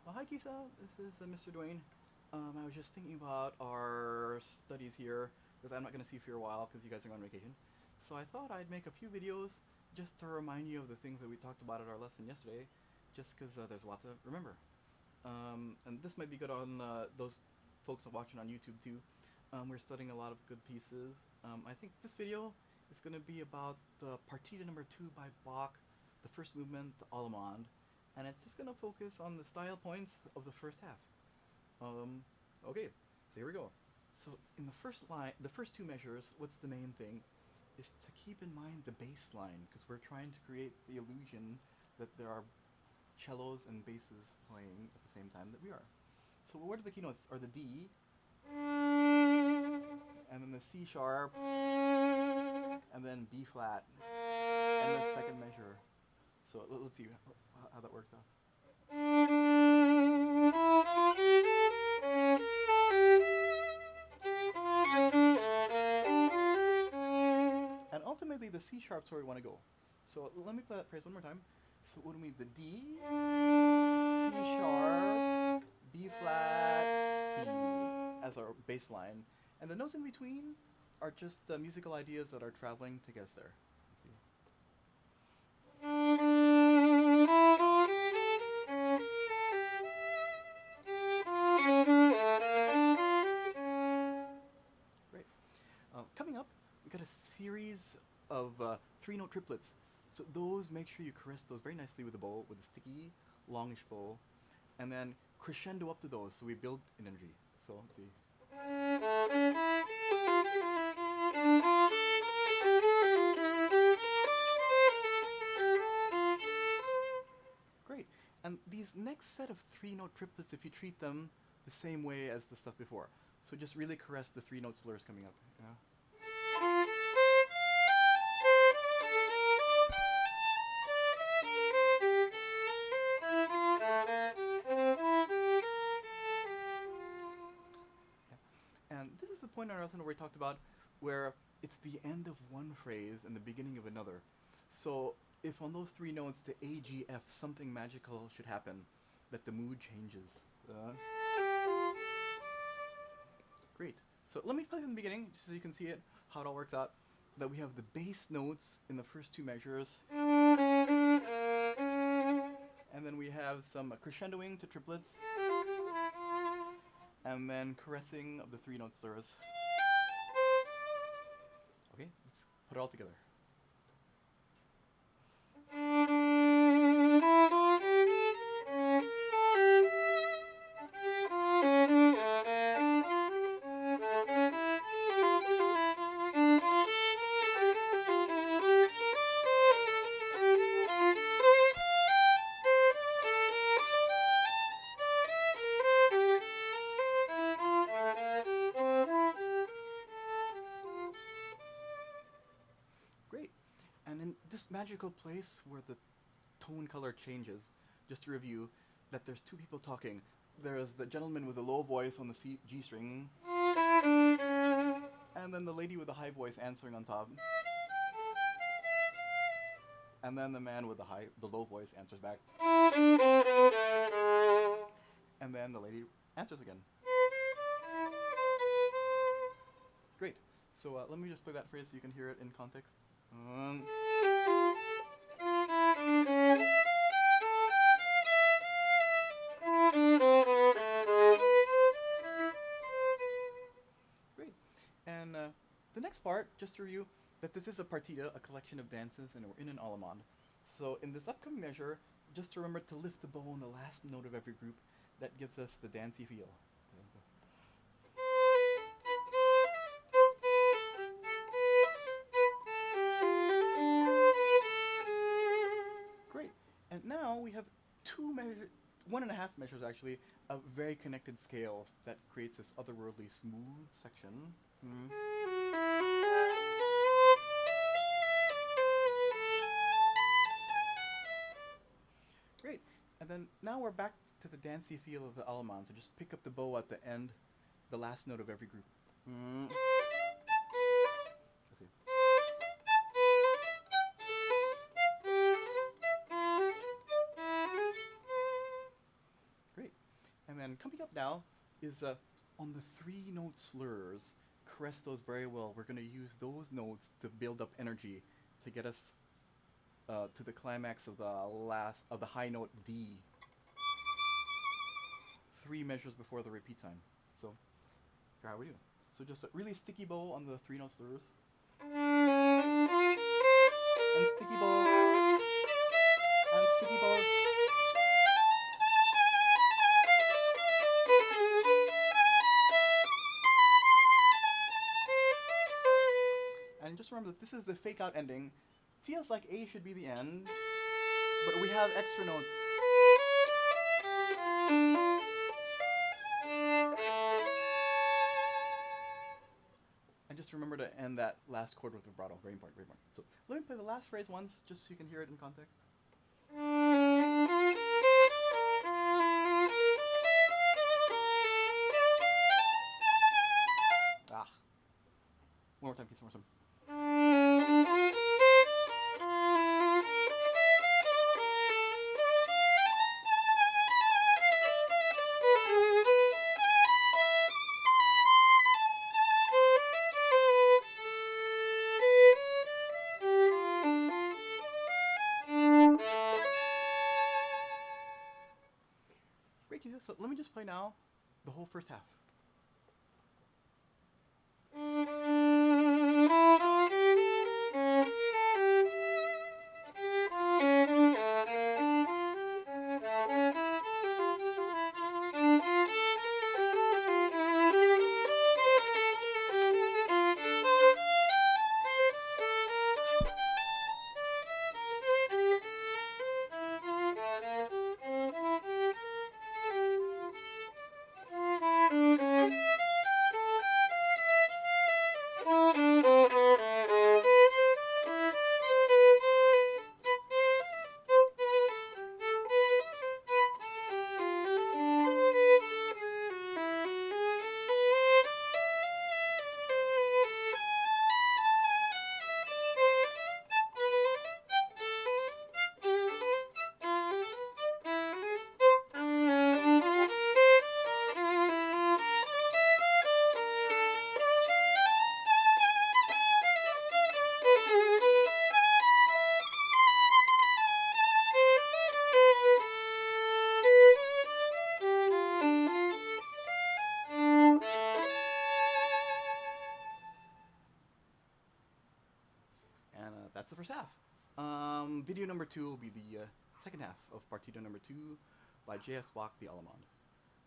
Hi, Kisa. This is Mr. Dwayne. I was just thinking about our studies here because I'm not going to see you for a while because you guys are on vacation. So I thought I'd make a few videos just to remind you of the things that we talked about at our lesson yesterday, just because there's a lot to remember. And this might be good on those folks watching on YouTube too. We're studying a lot of good pieces. I think this video is going to be about the Partita number 2 by Bach, the first movement, the Allemande, and it's just going to focus on the style points of the first half. Um, okay, so here we go. So in the first line, the first two measures, what's the main thing? Is to keep in mind the bass line because we're trying to create the illusion that there are cellos and basses playing at the same time that we are. So what are the keynotes? Are the D, and then the C sharp, and then B flat, and the second measure. So let's see how that works out. And ultimately, the C sharp's where we want to go. So let me play that phrase one more time. So what do we need? The D, C sharp, B flat, C as our bass line. And the notes in between are just musical ideas that are traveling to get us there. Let's see. Great. Coming up, we got a series of three note triplets. So those, make sure you caress those very nicely with a bow, with a sticky, longish bow, and then crescendo up to those so we build an energy. So let's see. Great. And these next set of three note triplets, if you treat them the same way as the stuff before. So just really caress the three note slurs coming up. Yeah. And this is the point in our lesson where we talked about where it's the end of one phrase and the beginning of another. So if on those three notes, the A, G, F, something magical should happen, that the mood changes. Great. So let me play from the beginning, just so you can see it, how it all works out. That we have the bass notes in the first two measures. And then we have some crescendoing to triplets. And then caressing of the three note slurs. Okay, let's put it all together. Great. And in this magical place where the tone color changes, just to review, that there's two people talking. There's the gentleman with the low voice on the C, G string, and then the lady with the high voice answering on top. And then the man with the low voice answers back. And then the lady answers again. Great. So let me just play that phrase so you can hear it in context. Great. And the next part, just to review, that this is a partita, a collection of dances, and we're in an allemande. So in this upcoming measure, just remember to lift the bow on the last note of every group. That gives us the dancey feel. Great. And now we have two measures, one and a half measures actually, of very connected scales that creates this otherworldly smooth section. Great. And then now we're back to the dancey feel of the Allemande. So just pick up the bow at the end, the last note of every group. Let's see. Great. And then coming up now is on the three note slurs. Caress those very well. We're going to use those notes to build up energy to get us to the climax of the high note D. 3 measures before the repeat sign. So here how we do. So just a really sticky bow on the 3 note slurs. And sticky bow. And sticky bows. And just remember that this is the fake out ending. Feels like A should be the end, but we have extra notes. And just remember to end that last chord with vibrato. Very important, very important. So let me play the last phrase once, just so you can hear it in context. Ah. One more time, Kisa, one more time. Great, Kisa. So let me just play now the whole first half. And that's the first half. Video number 2 will be the second half of Partita number 2 by J.S. Bach, the Allemande.